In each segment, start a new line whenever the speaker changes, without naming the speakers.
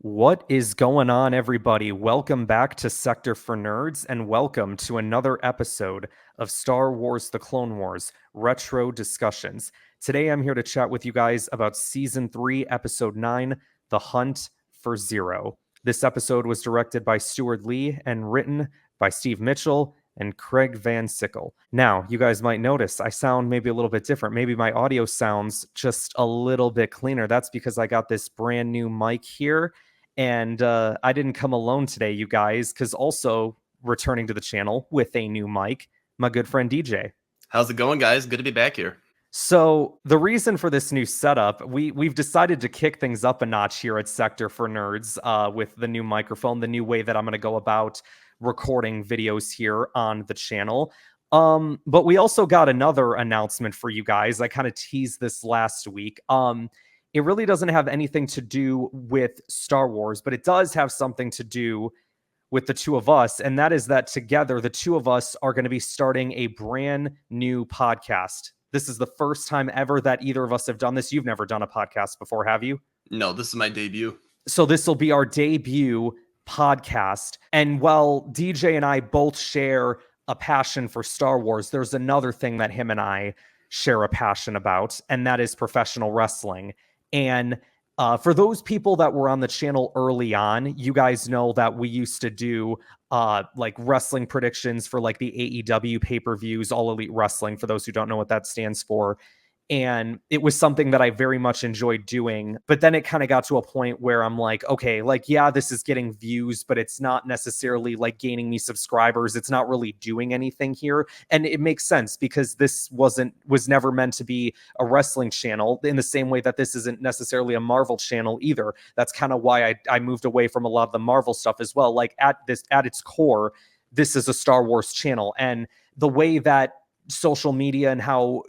What is going on, everybody? Welcome back to Sector for Nerds, and welcome to another episode of Star Wars The Clone Wars Retro Discussions. Today, I'm here to chat with you guys about Season 3, Episode 9, The Hunt for Ziro. This episode was directed by Stuart Lee and written by Steve Mitchell and Craig Van Sickle. Now, you guys might notice I sound maybe a little bit different. Maybe my audio sounds just a little bit cleaner. That's because I got this brand new mic here. And I didn't come alone today, you guys, because also returning to the channel with a new mic, my good friend DJ.
How's it going, guys? Good to be back here.
So the reason for this new setup, we've decided to kick things up a notch here at Sector for Nerds with the new microphone, the new way that I'm going to go about recording videos here on the channel. But we also got another announcement for you guys. I kind of teased this last week. It really doesn't have anything to do with Star Wars, but it does have something to do with the two of us. And that is that together, the two of us are going to be starting a brand new podcast. This is the first time ever that either of us have done this. You've never done a podcast before, have you?
No, this is my debut.
So this will be our debut podcast. And while DJ and I both share a passion for Star Wars, there's another thing that him and I share a passion about, and that is professional wrestling. And for those people that were on the channel early on, you guys know that we used to do like wrestling predictions for like the AEW pay-per-views, All Elite Wrestling, for those who don't know what that stands for. And it was something that I very much enjoyed doing. But then it kind of got to a point where I'm like, okay, like, yeah, this is getting views, but it's not necessarily like gaining me subscribers. It's not really doing anything here. And it makes sense because this was never meant to be a wrestling channel in the same way that this isn't necessarily a Marvel channel either. That's kind of why I moved away from a lot of the Marvel stuff as well. Like at its core, this is a Star Wars channel. And the way that social media and how,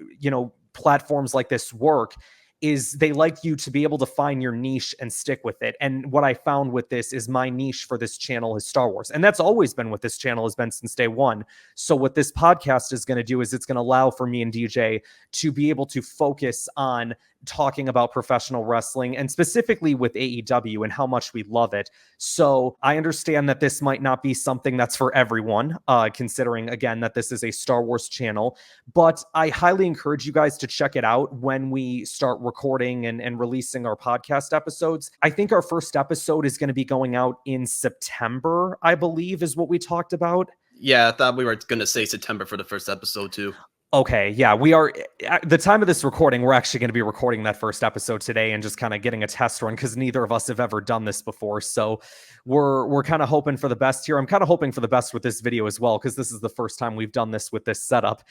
platforms like this work is they like you to be able to find your niche and stick with it. And what I found with this is my niche for this channel is Star Wars. And that's always been what this channel has been since day one. So what this podcast is going to do is it's going to allow for me and DJ to be able to focus on talking about professional wrestling and specifically with AEW and how much we love it. So I understand that this might not be something that's for everyone, considering again that this is a Star Wars channel, but I highly encourage you guys to check it out when we start recording and releasing our podcast episodes. I think our first episode is going to be going out in September, I believe, is what we talked about.
Yeah, I thought we were going to say September for the first episode too.
Okay, yeah, we are at the time of this recording, we're actually going to be recording that first episode today and just kind of getting a test run because neither of us have ever done this before. So we're kind of hoping for the best here. I'm kind of hoping for the best with this video as well because this is the first time we've done this with this setup.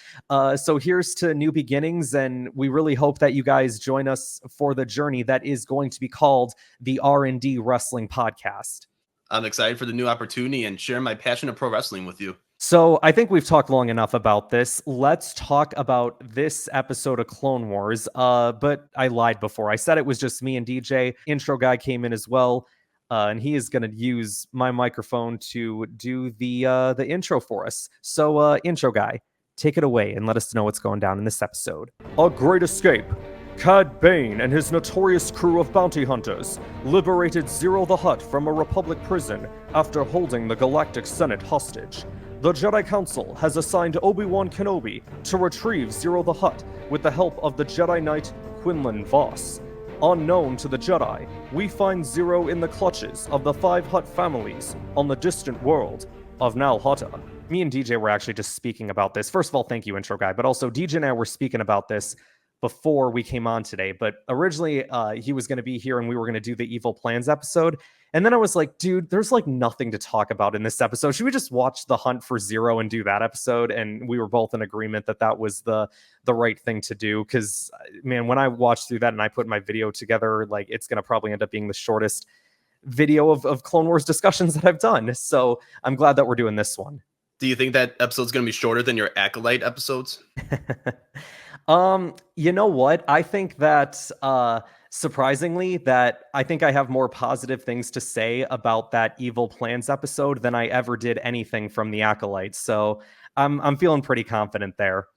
So here's to new beginnings, and we really hope that you guys join us for the journey that is going to be called the R&D Wrestling Podcast.
I'm excited for the new opportunity and share my passion of pro wrestling with you.
So I think we've talked long enough about this. Let's talk about this episode of Clone Wars. But I lied before. I said it was just me and DJ. Intro guy came in as well, and he is going to use my microphone to do the intro for us. So intro guy, take it away and let us know what's going down in this episode. A great escape. Cad Bane and his notorious crew of bounty hunters liberated Ziro the Hutt from a Republic prison after holding the Galactic Senate hostage. The Jedi Council has assigned Obi-Wan Kenobi to retrieve Ziro the Hutt with the help of the Jedi Knight Quinlan Vos. Unknown to the Jedi, we find Ziro in the clutches of the 5 Hutt families on the distant world of Nal Hutta. Me and DJ were actually just speaking about this. First of all, thank you, intro guy, but also DJ and I were speaking about this before we came on today. But originally, he was going to be here and we were going to do the Evil Plans episode. And then I was like, dude, there's like nothing to talk about in this episode. Should we just watch The Hunt for Ziro and do that episode? And we were both in agreement that that was the right thing to do. Because, man, when I watched through that and I put my video together, like it's going to probably end up being the shortest video of Clone Wars discussions that I've done. So I'm glad that we're doing this one.
Do you think that episode's going to be shorter than your Acolyte episodes?
You know what? I think that surprisingly, that I think I have more positive things to say about that Evil Plans episode than I ever did anything from the Acolytes. So I'm feeling pretty confident there.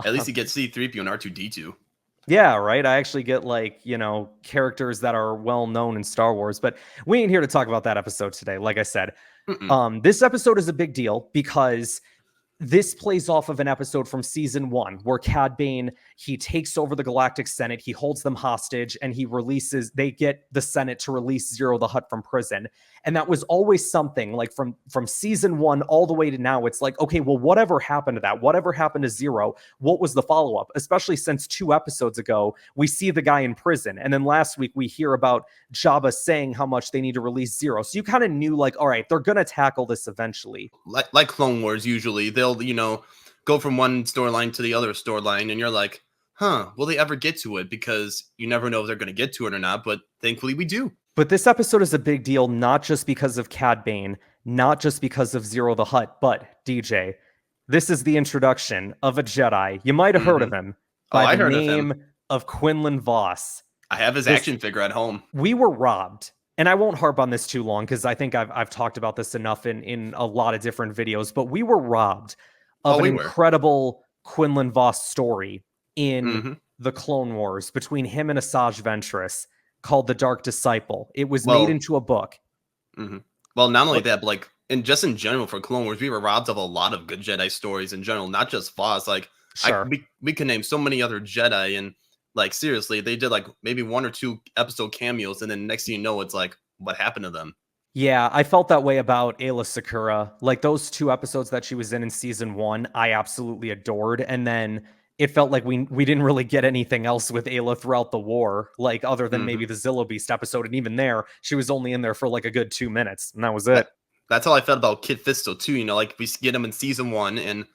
At least you get C-3PO and R2-D2.
Yeah, right. I actually get like, characters that are well known in Star Wars, but we ain't here to talk about that episode today. Like I said,
Mm-mm.
this episode is a big deal because this plays off of an episode from season 1 where Cad Bane, he takes over the Galactic Senate, he holds them hostage, and they get the Senate to release Ziro the Hutt from prison. And that was always something like from season 1 all the way to now. It's like, okay, well, whatever happened to that? Whatever happened to Ziro? What was the follow-up? Especially since 2 episodes ago, we see the guy in prison. And then last week we hear about Jabba saying how much they need to release Ziro. So you kind of knew like, all right, they're going to tackle this eventually.
Like Clone Wars, usually they'll go from one storyline to the other storyline, and you're like, huh, will they ever get to it? Because you never know if they're going to get to it or not, but thankfully we do.
But this episode is a big deal, not just because of Cad Bane, not just because of Ziro the Hutt, but DJ, this is the introduction of a Jedi. You might have heard of him by the name of Quinlan Vos.
I have his action figure at home.
We were robbed. And I won't harp on this too long because I think I've talked about this enough in a lot of different videos, but we were robbed of an incredible Quinlan Vos story in the Clone Wars between him and Asajj Ventress called The Dark Disciple. It was made into a book.
Well, not only that, but like, and just in general for Clone Wars, we were robbed of a lot of good Jedi stories in general, not just Vos. Like, we can name so many other Jedi, and like, seriously, they did like maybe 1 or 2 episode cameos, and then next thing you know, it's like, what happened to them?
Yeah, I felt that way about Ayla Secura. Like, those 2 episodes that she was in season 1, I absolutely adored. And then it felt like we didn't really get anything else with Ayla throughout the war, like other than maybe the Zillo Beast episode. And even there, she was only in there for like a good 2 minutes, and that was it.
That's how I felt about Kit Fisto too. Like, we get him in season 1, and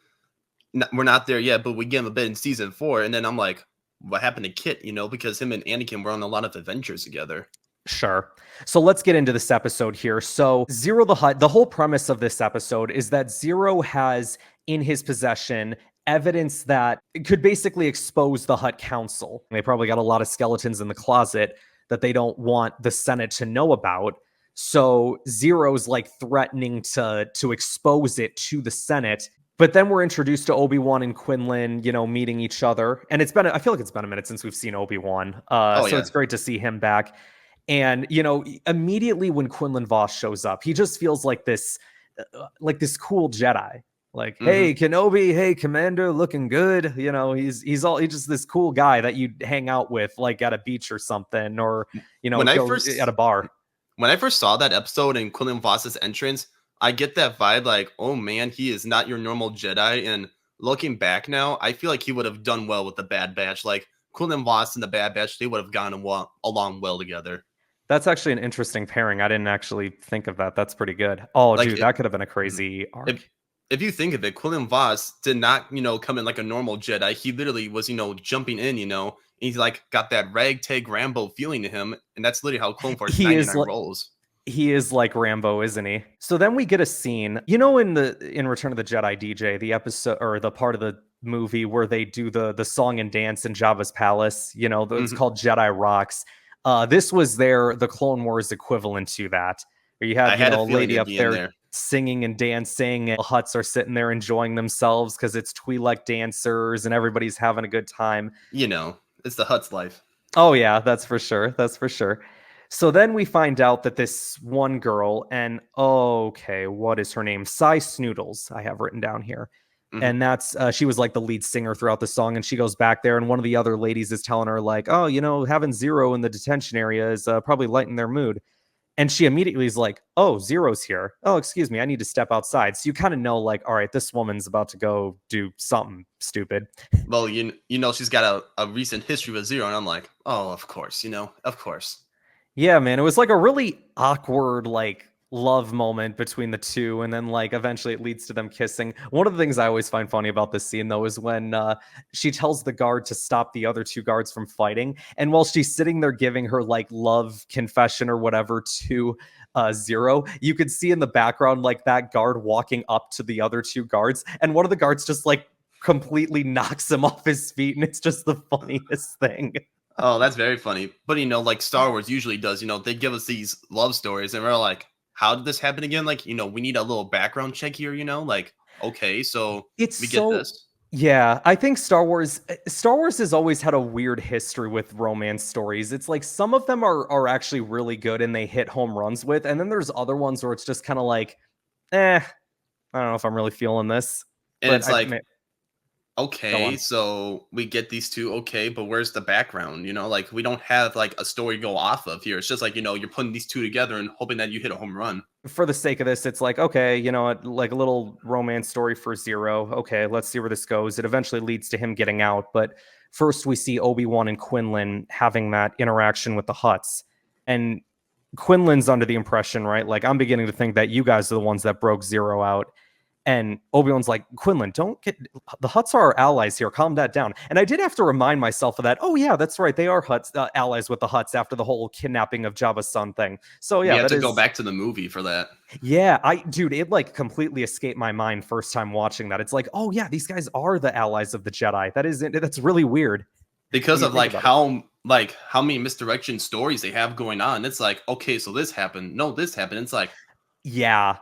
we're not there yet, but we get him a bit in season 4, and then I'm like, what happened to Kit? Because him and Anakin were on a lot of adventures together.
Sure. So let's get into this episode here. So Ziro the Hutt, the whole premise of this episode is that Ziro has in his possession evidence that could basically expose the Hutt Council. They probably got a lot of skeletons in the closet that they don't want the Senate to know about. So Ziro's like threatening to expose it to the Senate. But then we're introduced to Obi-Wan and Quinlan, meeting each other. And I feel like it's been a minute since we've seen Obi-Wan. So it's great to see him back. And, immediately when Quinlan Vos shows up, he just feels like this cool Jedi. Like, hey, Kenobi, hey, Commander, looking good. He's just this cool guy that you'd hang out with, like at a beach or something, or, at a bar.
When I first saw that episode and Quinlan Vos's entrance, I get that vibe like, oh man, he is not your normal Jedi. And looking back now, I feel like he would have done well with the Bad Batch. Like, Quinlan Vos and the Bad Batch, they would have gone along well together.
That's actually an interesting pairing. I didn't actually think of that. That's pretty good. Oh, like, dude, that could have been a crazy arc.
If you think of it, Quinlan Vos did not, come in like a normal Jedi. He literally was, jumping in, and he's like got that ragtag Rambo feeling to him. And that's literally how Clone Force 99 rolls.
He is like Rambo, isn't he? So then we get a scene, in Return of the Jedi, DJ, the episode or the part of the movie where they do the song and dance in Jabba's palace, it's called Jedi Rocks. This was the Clone Wars equivalent to that. Where you had, a lady up there singing and dancing, and the Hutts are sitting there enjoying themselves because it's Twi'lek dancers and everybody's having a good time.
It's the Hutt's life.
Oh yeah, that's for sure. That's for sure. So then we find out that this one girl, and what is her name? Cy Snoodles, I have written down here. And that's, she was like the lead singer throughout the song. And she goes back there, and one of the other ladies is telling her like, oh, having Ziro in the detention area is probably lighting their mood. And she immediately is like, oh, Ziro's here. Oh, excuse me, I need to step outside. So you kind of know like, all right, this woman's about to go do something stupid.
Well, she's got a recent history with Ziro. And I'm like, oh, of course, of course.
Yeah, man, it was like a really awkward, like, love moment between the two, and then like eventually it leads to them kissing. One of the things I always find funny about this scene though is when she tells the guard to stop the other 2 guards from fighting, and while she's sitting there giving her like love confession or whatever to Ziro, you could see in the background like that guard walking up to the other 2 guards, and one of the guards just like completely knocks him off his feet, and it's just the funniest thing.
Oh, that's very funny. But like Star Wars usually does, they give us these love stories and we're like, how did this happen again? Like, we need a little background check here, like, okay, so we get this.
Yeah, I think Star Wars has always had a weird history with romance stories. It's like some of them are actually really good and they hit home runs with, and then there's other ones where it's just kind of like, I don't know if I'm really feeling this.
And
But
it's like,
go
okay,
on.
so we get these two, okay, but where's the background? Like we don't have like a story go off of here. It's just like, you're putting these two together and hoping that you hit a home run.
For the sake of this, it's like, okay, like a little romance story for Ziro. Okay, let's see where this goes. It eventually leads to him getting out, but first we see Obi-Wan and Quinlan having that interaction with the Hutts. And Quinlan's under the impression, right? Like, I'm beginning to think that you guys are the ones that broke Ziro out. And Obi-Wan's like, Quinlan, don't get the Hutts are our allies here. Calm that down. And I did have to remind myself of that. Oh yeah, that's right. They are Hutts allies with the Hutts after the whole kidnapping of Jabba's son thing. So yeah,
we have to go back to the movie for that.
Yeah, dude, it like completely escaped my mind first time watching that. It's like, oh yeah, these guys are the allies of the Jedi. That's really weird.
Because of how many misdirection stories they have going on. It's like, okay, so this happened. No, this happened. It's like,
yeah.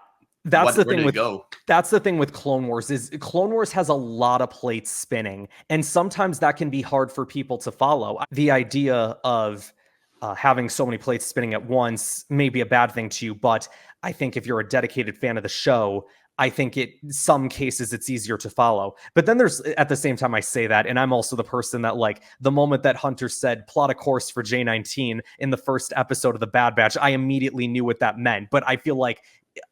That's the thing with
go?
That's the thing with Clone Wars is Clone Wars has a lot of plates spinning, and sometimes that can be hard for people to follow. The idea of having so many plates spinning at once may be a bad thing to you, but I think if you're a dedicated fan of the show, I think some cases it's easier to follow. But then there's, at the same time I say that, and I'm also the person that, like, the moment that Hunter said plot a course for J19 in the first episode of The Bad Batch, I immediately knew what that meant. But I feel like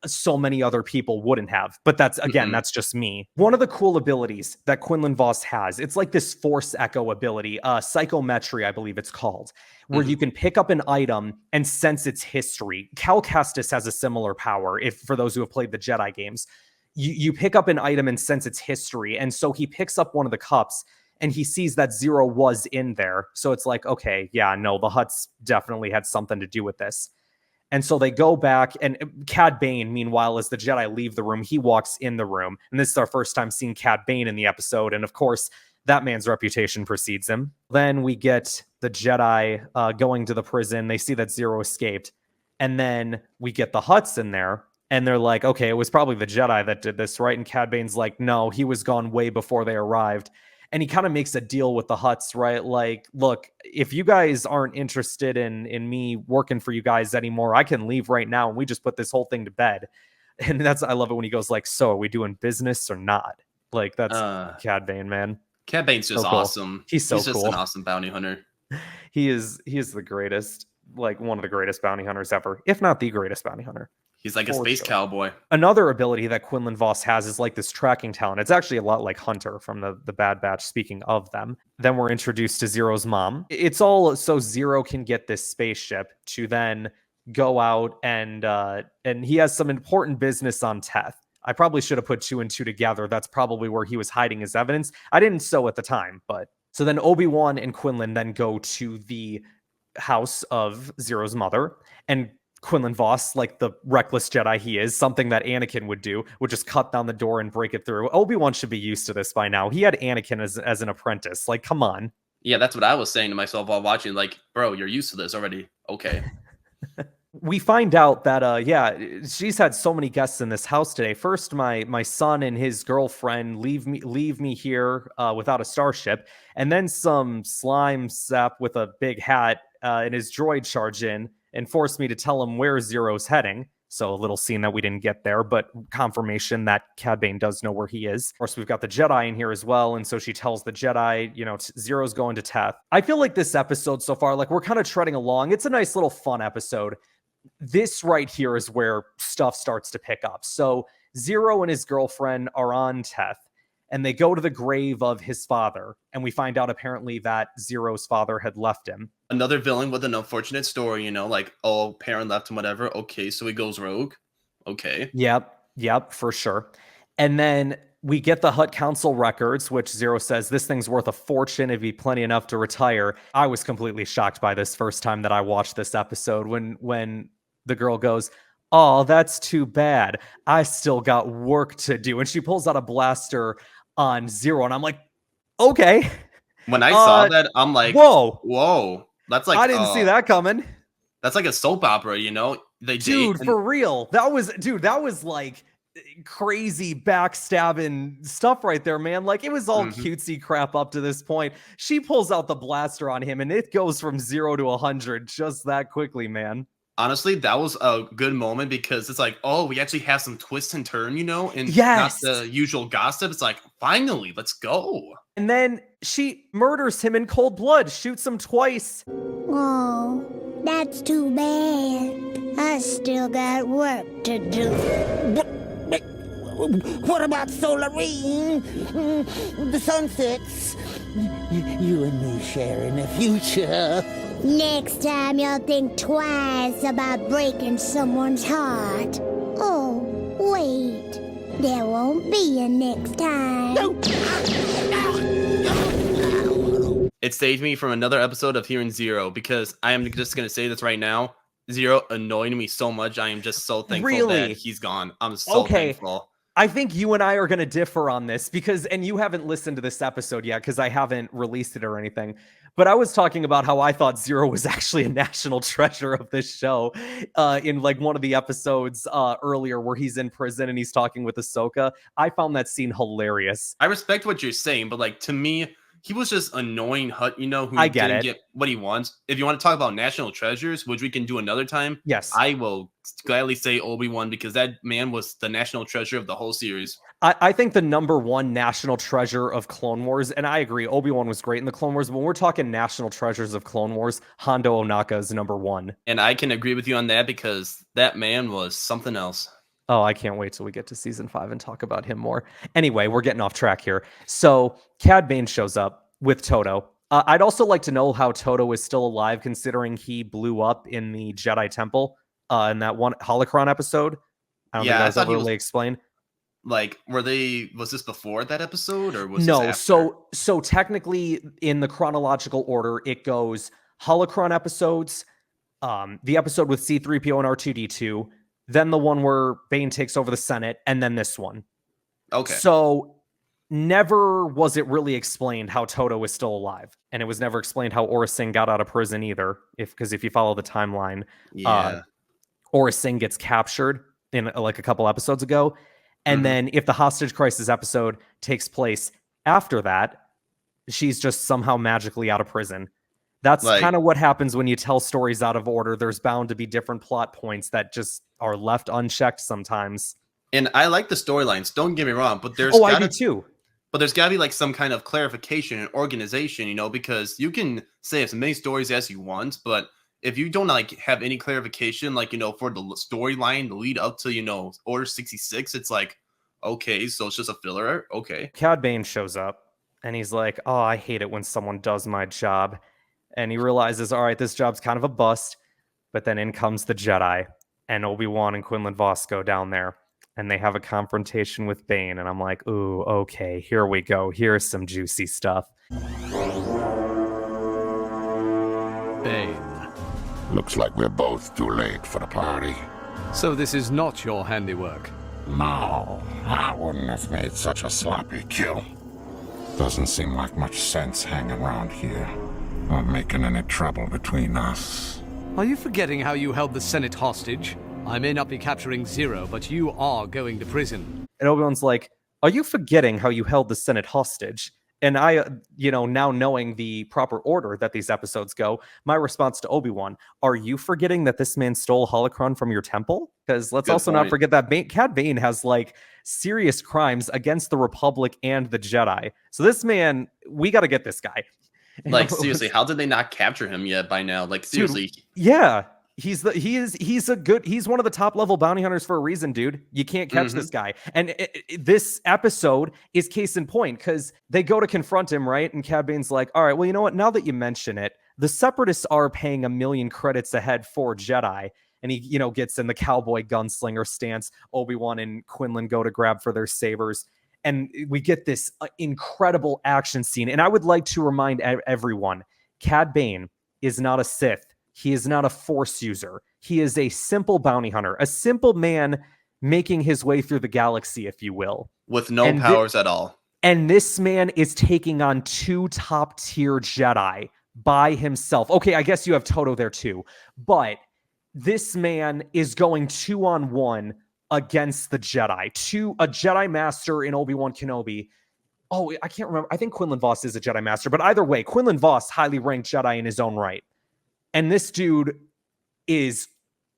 so many other people wouldn't have. But that's, again, that's just me. One of the cool abilities that Quinlan Vos has, it's like this force echo ability, psychometry, I believe it's called, where you can pick up an item and sense its history. Cal Kestis has a similar power, for those who have played the Jedi games. You pick up an item and sense its history. And so he picks up one of the cups and he sees that Ziro was in there. So it's like, okay, yeah, no, the Hutts definitely had something to do with this. And so they go back, and Cad Bane, meanwhile, as the Jedi leave the room, he walks in the room. And this is our first time seeing Cad Bane in the episode. And of course, that man's reputation precedes him. Then we get the Jedi going to the prison. They see that Ziro escaped. And then we get the Hutts in there. And they're like, okay, it was probably the Jedi that did this, right? And Cad Bane's like, no, he was gone way before they arrived. And he kind of makes a deal with the Hutts, right? Like, look, if you guys aren't interested in me working for you guys anymore, I can leave right now and we just put this whole thing to bed. And I love it when he goes like, so are we doing business or not? Like, that's Cad Bane, man.
Cad Bane's just awesome.
He's just
an awesome bounty hunter.
He is the greatest, like one of the greatest bounty hunters ever, if not the greatest bounty hunter.
He's like a space cowboy.
Another ability that Quinlan Vos has is like this tracking talent. It's actually a lot like Hunter from the Bad Batch, speaking of them. Then we're introduced to Ziro's mom. It's all so Ziro can get this spaceship to then go out and he has some important business on Teth. I probably should have put 2 and 2 together. That's probably where he was hiding his evidence. I didn't so at the time, but so then Obi-Wan and Quinlan then go to the house of Ziro's mother, and Quinlan Vos, like the reckless Jedi he is, something that Anakin would do, would just cut down the door and break it through. Obi-Wan should be used to this by now. He had Anakin as an apprentice. Like, come on.
Yeah, that's what I was saying to myself while watching. Like, bro, you're used to this already. Okay.
We find out that, she's had so many guests in this house today. First, my son and his girlfriend leave me here without a starship. And then some slime sap with a big hat and his droid charge in and forced me to tell him where Ziro's heading. So a little scene that we didn't get there, but confirmation that Cad Bane does know where he is. Of course, we've got the Jedi in here as well. And so she tells the Jedi, Ziro's going to Teth. I feel like this episode so far, like we're kind of treading along. It's a nice little fun episode. This right here is where stuff starts to pick up. So Ziro and his girlfriend are on Teth, and they go to the grave of his father. And we find out apparently that Ziro's father had left him.
Another villain with an unfortunate story, like, oh, parent left him, whatever. Okay, so he goes rogue. Okay.
Yep, for sure. And then we get the Hutt Council records, which Ziro says this thing's worth a fortune. It'd be plenty enough to retire. I was completely shocked by this first time that I watched this episode when the girl goes, oh, that's too bad. I still got work to do. And she pulls out a blaster on Ziro, and I'm like, okay.
When I saw that, I'm like, whoa. That's like,
I didn't see that coming.
That's like a soap opera, They
dude, for real. That was like crazy backstabbing stuff right there, man. Like, it was all cutesy crap up to this point. She pulls out the blaster on him, and it goes from 0 to 100 just that quickly, man.
Honestly, that was a good moment because it's like, oh, we actually have some twist and turn, and not the usual gossip. It's like, finally, let's go.
And then she murders him in cold blood, shoots him twice.
Oh, that's too bad. I still got work to do.
What about Solarine? The sunsets? You and me sharing the future.
Next time you'll think twice about breaking someone's heart. Oh, wait. There won't be a next time.
It saved me from another episode of hearing Ziro because I am just going to say this right now. Ziro annoyed me so much. I am just so thankful that he's gone. I'm so thankful.
I think you and I are going to differ on this because, and you haven't listened to this episode yet because I haven't released it or anything, but I was talking about how I thought Ziro was actually a national treasure of this show in like one of the episodes earlier where he's in prison and he's talking with Ahsoka. I found that scene hilarious.
I respect what you're saying, but like to me, he was just annoying Hutt, who didn't get what he wants. If you want to talk about national treasures, which we can do another time,
yes,
I will gladly say Obi-Wan because that man was the national treasure of the whole series.
I think the number one national treasure of Clone Wars, and I agree, Obi-Wan was great in the Clone Wars, but when we're talking national treasures of Clone Wars, Hondo Ohnaka is number one.
And I can agree with you on that because that man was something else.
Oh, I can't wait till we get to season 5 and talk about him more. Anyway, we're getting off track here. So Cad Bane shows up with Toto. I'd also like to know how Toto is still alive, considering he blew up in the Jedi Temple in that one Holocron episode. I don't think that was ever really explained.
Like, was this before that episode or was
this
after?
So technically in the chronological order, it goes Holocron episodes, the episode with C-3PO and R2-D2, then the one where Bane takes over the Senate, and then this one.
Okay.
So never was it really explained how Toto is still alive. And it was never explained how Aurra Sing got out of prison either. Because if you follow the timeline, Aurra Sing gets captured in like a couple episodes ago. And then if the hostage crisis episode takes place after that, she's just somehow magically out of prison. That's kind of what happens when you tell stories out of order. There's bound to be different plot points that just are left unchecked sometimes.
And I like the storylines, don't get me wrong, but there's
I do too.
But there's got to be like some kind of clarification and organization, because you can say as many stories as you want, but if you don't like have any clarification, like, for the storyline to lead up to, Order 66, it's like, okay, so it's just a filler. Okay.
Cad Bane shows up and he's like, oh, I hate it when someone does my job. And he realizes, all right, this job's kind of a bust. But then in comes the Jedi, and Obi-Wan and Quinlan Vos go down there, and they have a confrontation with Bane. And I'm like, ooh, okay, here we go. Here's some juicy stuff.
Bane.
Looks like we're both too late for the party.
So this is not your handiwork?
No, I wouldn't have made such a sloppy kill. Doesn't seem like much sense hanging around here. Not making any trouble between us.
Are you forgetting how you held the Senate hostage? I may not be capturing Ziro, but you are going to prison.
And Obi-Wan's like, are you forgetting how you held the Senate hostage? And I, now knowing the proper order that these episodes go, my response to Obi-Wan, are you forgetting that this man stole Holocron from your temple? Because let's not forget that Cad Bane has serious crimes against the Republic and the Jedi. So this man, we got to get this guy.
Seriously, how did they not capture him yet by now? Seriously.
Dude, yeah. He's one of the top level bounty hunters for a reason, dude. You can't catch this guy. And this episode is case in point because they go to confront him, right? And Cad Bane's like, all right, well, you know what? Now that you mention it, the Separatists are paying 1 million credits ahead for Jedi. And he, gets in the cowboy gunslinger stance. Obi-Wan and Quinlan go to grab for their sabers. And we get this incredible action scene. And I would like to remind everyone, Cad Bane is not a Sith. He is not a Force user. He is a simple bounty hunter, a simple man making his way through the galaxy, if you will.
With no powers at all.
And this man is taking on 2 top-tier Jedi by himself. Okay, I guess you have Toto there too. But this man is going 2-on-1 against the Jedi, to a Jedi Master in Obi-Wan Kenobi. Oh, I can't remember. I think Quinlan Vos is a Jedi Master, but either way, Quinlan Vos, highly ranked Jedi in his own right. And this dude is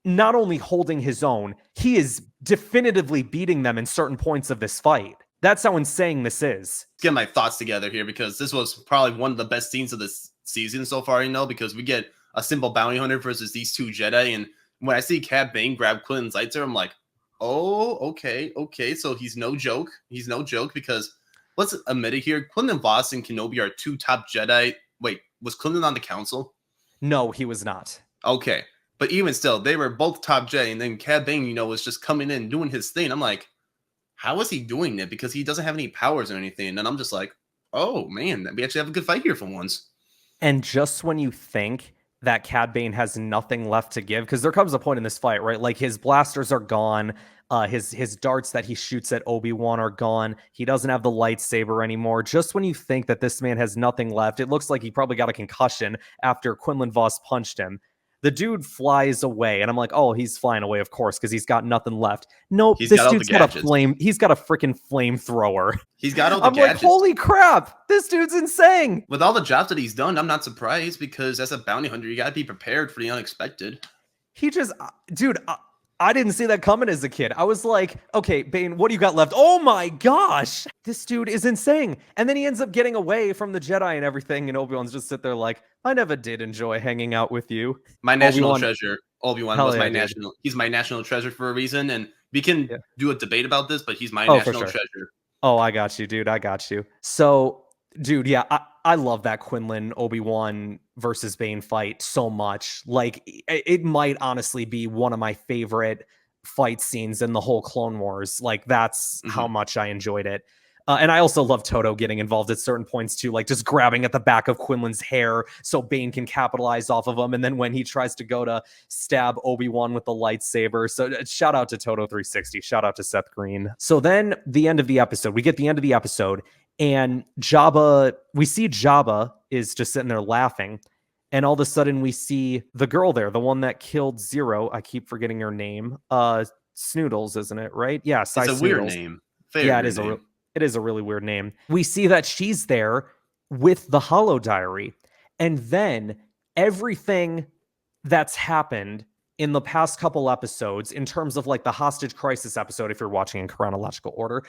not only holding his own, he is definitively beating them in certain points of this fight. That's how insane this is.
Get my thoughts together here, because this was probably one of the best scenes of this season so far, because we get a simple bounty hunter versus these two Jedi. And when I see Cad Bane grab Quinlan's lightsaber, I'm like, oh, okay. So he's no joke. He's no joke, because let's admit it here. Quinlan Vos and Kenobi are two top Jedi. Wait, was Quinlan on the council?
No, he was not.
Okay. But even still, they were both top Jedi. And then Cad Bane, was just coming in doing his thing. I'm like, how is he doing it? Because he doesn't have any powers or anything. And I'm just like, oh, man, we actually have a good fight here for once.
And just when you think that Cad Bane has nothing left to give, because there comes a point in this fight, right? Like, his blasters are gone. His darts that he shoots at Obi-Wan are gone. He doesn't have the lightsaber anymore. Just when you think that this man has nothing left, it looks like he probably got a concussion after Quinlan Vos punched him. The dude flies away, and I'm like, oh, he's flying away, of course, because he's got nothing left. Nope, this dude's got a flame. He's got a freaking flamethrower.
He's got all the
gadgets. I'm like, holy crap, this dude's insane.
With all the jobs that he's done, I'm not surprised, because as a bounty hunter, you got to be prepared for the unexpected.
He just, dude, I didn't see that coming as a kid. I was like, okay, Bane, what do you got left? Oh my gosh, this dude is insane. And then he ends up getting away from the Jedi and everything, and Obi-Wan's just sit there like, I never did enjoy hanging out with you.
My national treasure. Obi-Wan was my national. He's my national treasure for a reason, and we can do a debate about this, but he's my national treasure.
Oh, I got you, dude. I got you. So, dude, yeah, I love that Quinlan Obi-Wan versus Bane fight so much. Like, it might honestly be one of my favorite fight scenes in the whole Clone Wars. Like, that's how much I enjoyed it. And I also love Toto getting involved at certain points too, like just grabbing at the back of Quinlan's hair so Bane can capitalize off of him. And then when he tries to go to stab Obi-Wan with the lightsaber. So shout out to Toto 360. Shout out to Seth Green. So then the end of the episode, we get the end of the episode, and Jabba, we see Jabba is just sitting there laughing. And all of a sudden we see the girl there, the one that killed Ziro. I keep forgetting her name. Snoodles, isn't it? Right? Yeah.
It's a weird name.
Yeah, it is it is a really weird name. We see that she's there with the Holo Diary. And then everything that's happened in the past couple episodes, in terms of like the hostage crisis episode, if you're watching in chronological order,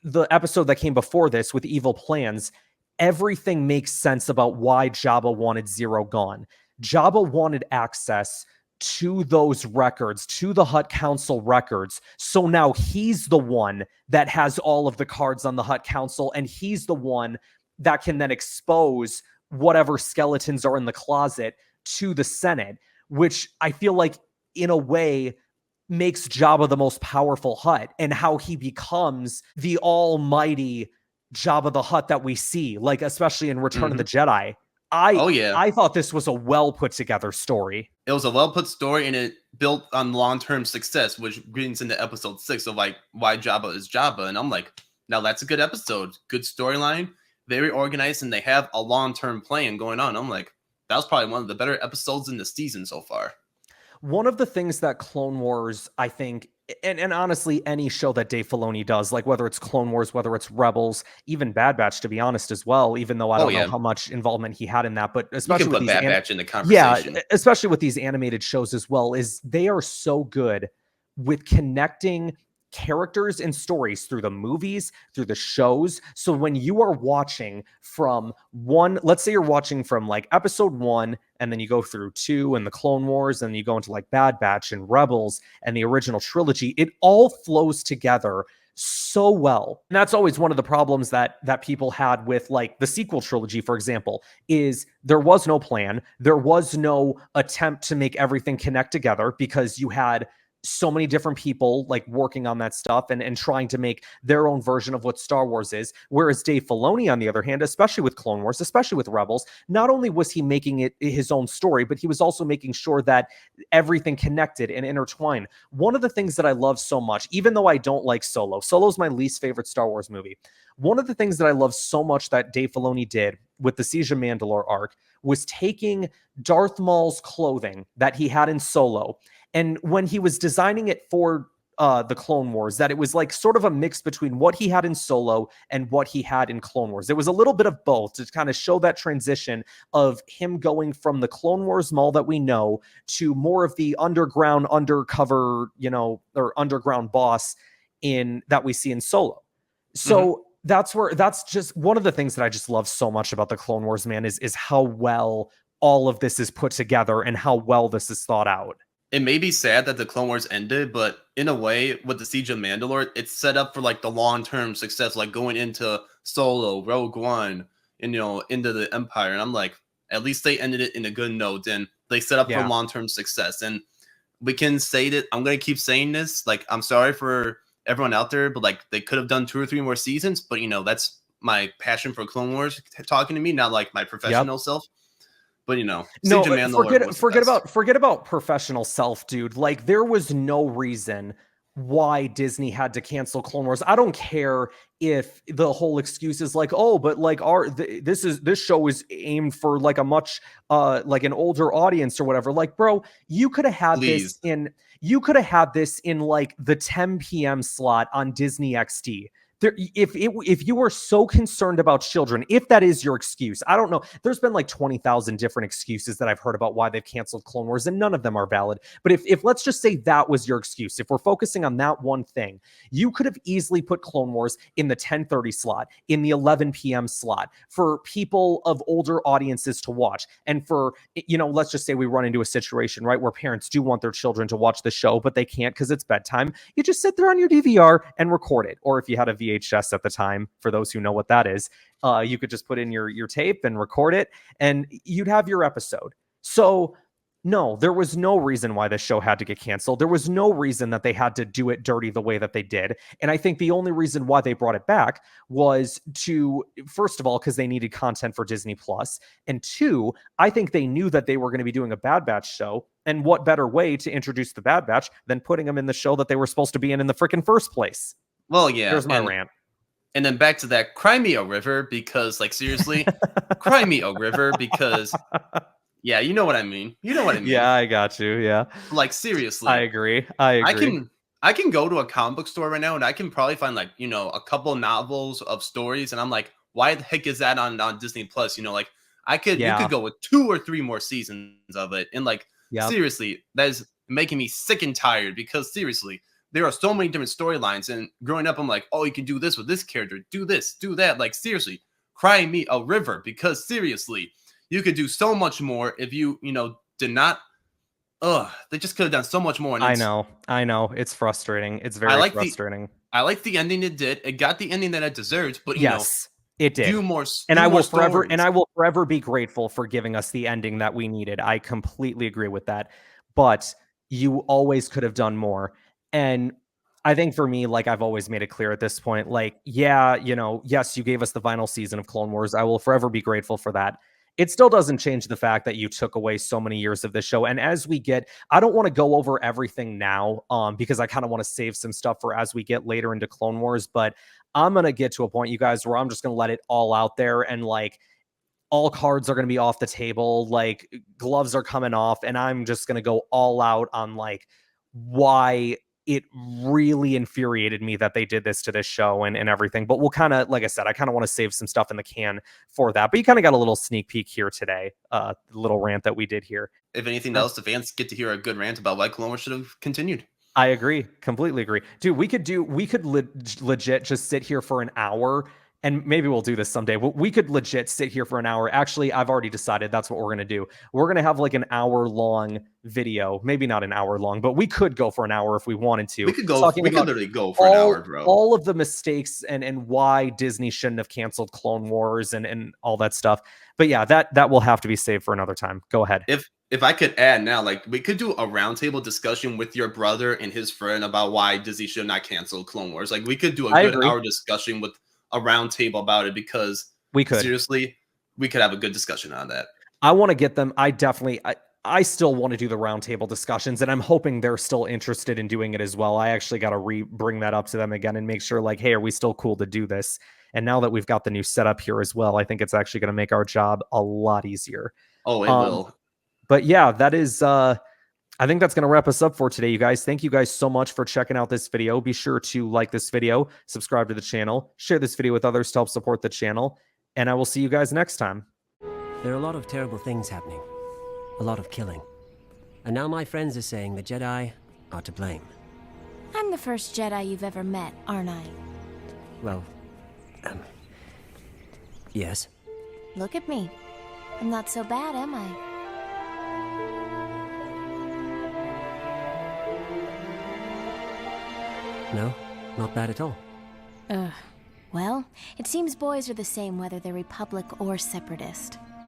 the episode that came before this with Evil Plans, everything makes sense about why Jabba wanted Ziro gone. Jabba wanted access to those records, to the Hutt Council records. So now he's the one that has all of the cards on the Hutt Council, and he's the one that can then expose whatever skeletons are in the closet to the Senate, which I feel like in a way makes Jabba the most powerful Hutt, and how he becomes the almighty Jabba the Hutt that we see, like especially in Return of the Jedi. I thought this was a well put together story.
It was a well put story, and it built on long-term success, which brings into episode 6 of like why Jabba is Jabba. And I'm like, now that's a good episode, good storyline, very organized, and they have a long-term plan going on. I'm like, that was probably one of the better episodes in the season so far.
One of the things that Clone Wars, I think, and honestly, any show that Dave Filoni does, like whether it's Clone Wars, whether it's Rebels, even Bad Batch, to be honest, as well, even though I don't know how much involvement he had in that, but especially
you can
with
put Bad Batch in the conversation.
Yeah, especially with these animated shows as well, is they are so good with connecting characters and stories through the movies, through the shows. So when you are watching from one, let's say you're watching from like episode 1, and then you go through 2 and the Clone Wars, and you go into like Bad Batch and Rebels and the original trilogy, it all flows together so well. And that's always one of the problems that people had with like the sequel trilogy, for example, is there was no plan. There was no attempt to make everything connect together, because you had so many different people like working on that stuff and trying to make their own version of what Star Wars is. Whereas Dave Filoni, on the other hand, especially with Clone Wars, especially with Rebels, not only was he making it his own story, but he was also making sure that everything connected and intertwined. One of the things that I love so much, even though I don't like Solo's my least favorite Star Wars movie. One of the things that I love so much that Dave Filoni did with the Siege of Mandalore arc was taking Darth Maul's clothing that he had in Solo, and when he was designing it for the Clone Wars, that it was like sort of a mix between what he had in Solo and what he had in Clone Wars. It was a little bit of both to kind of show that transition of him going from the Clone Wars Maul that we know to more of the undercover, or underground boss that we see in Solo. So that's just one of the things that I just love so much about the Clone Wars, man, is how well all of this is put together and how well this is thought out.
It may be sad that the Clone Wars ended, but in a way, with the Siege of Mandalore, it's set up for like the long-term success, like going into Solo, Rogue One, and into the Empire. And I'm like, at least they ended it in a good note, and they set up for long-term success. And we can say that, I'm going to keep saying this, like, I'm sorry for everyone out there, but like they could have done 2 or 3 more seasons, but that's my passion for Clone Wars talking to me, not like my professional self. But
forget about professional self, dude. Like, there was no reason why Disney had to cancel Clone Wars. I don't care if the whole excuse is like, oh, but like this show is aimed for like a much like an older audience or whatever. Like, bro, you could have had this in like the 10 p.m. slot on Disney XD. If you were so concerned about children, if that is your excuse, I don't know. There's been like 20,000 different excuses that I've heard about why they've canceled Clone Wars, and none of them are valid. But if let's just say that was your excuse, if we're focusing on that one thing, you could have easily put Clone Wars in the 10:30 slot, in the 11 p.m. slot for people of older audiences to watch. And for, let's just say we run into a situation, right, where parents do want their children to watch the show, but they can't because it's bedtime. You just sit there on your DVR and record it. Or if you had a VHS at the time, for those who know what that is, you could just put in your tape and record it, and you'd have your episode. So no, there was no reason why this show had to get canceled. There was no reason that they had to do it dirty the way that they did. And I think the only reason why they brought it back was to, first of all, because they needed content for Disney Plus. And 2, I think they knew that they were going to be doing a Bad Batch show. And what better way to introduce the Bad Batch than putting them in the show that they were supposed to be in the freaking first place?
Well, yeah.
There's my rant.
And then back to that, cry me a river, because, like, seriously, cry me a river, because, yeah, you know what I mean.
Yeah, I got you. Yeah.
Like, seriously.
I agree.
I can go to a comic book store right now, and I can probably find, like, a couple novels of stories, and I'm like, why the heck is that on Disney Plus? Like, you could go with 2 or 3 more seasons of it. And, like, seriously, that is making me sick and tired, because, seriously, there are so many different storylines, and growing up, I'm like, oh, you can do this with this character, do this, do that. Like, seriously, cry me a river, because seriously, you could do so much more if you, did not. They just could have done so much more. And
I know. It's frustrating. It's very frustrating.
I like the ending it did. It got the ending that it deserved, but
it did.
Do more.
And I will forever be grateful for giving us the ending that we needed. I completely agree with that. But you always could have done more. And I think for me, like, I've always made it clear at this point, like, yes, you gave us the final season of Clone Wars. I will forever be grateful for that. It still doesn't change the fact that you took away so many years of the show. And as we I don't want to go over everything now, because I kind of want to save some stuff for as we get later into Clone Wars. But I'm going to get to a point, you guys, where I'm just going to let it all out there, and like, all cards are going to be off the table, like gloves are coming off, and I'm just going to go all out on like why it really infuriated me that they did this to this show and everything. But we'll kind of, like I said, I kind of want to save some stuff in the can for that. But you kind of got a little sneak peek here today, little rant that we did here.
If anything else, the fans get to hear a good rant about why Clone Wars should have continued.
I agree. Completely agree. Dude, we could legit just sit here for an hour, and maybe we'll do this someday. We could legit sit here for an hour. Actually, I've already decided that's what we're going to do. We're going to have like an hour-long video. Maybe not an hour long, but we could go for an hour if we wanted to.
We could literally go for an hour, bro.
All of the mistakes and why Disney shouldn't have canceled Clone Wars and all that stuff. But yeah, that will have to be saved for another time. Go ahead.
If I could add now, like, we could do a roundtable discussion with your brother and his friend about why Disney should not cancel Clone Wars. Like, we could do a good hour discussion with a round table about it, because seriously, we could have a good discussion on that.
I want to get them. I still want to do the round table discussions, and I'm hoping they're still interested in doing it as well. I actually got to bring that up to them again and make sure, like, hey, are we still cool to do this? And now that we've got the new setup here as well, I think it's actually going to make our job a lot easier.
Oh, it will.
But yeah, that is I think that's going to wrap us up for today, you guys. Thank you guys so much for checking out this video. Be sure to like this video, subscribe to the channel, share this video with others to help support the channel, and I will see you guys next time.
There are a lot of terrible things happening. A lot of killing. And now my friends are saying the Jedi are to blame.
I'm the first Jedi you've ever met, aren't I?
Well, yes.
Look at me. I'm not so bad, am I?
No, not bad at all.
Well, it seems boys are the same whether they're Republic or Separatist.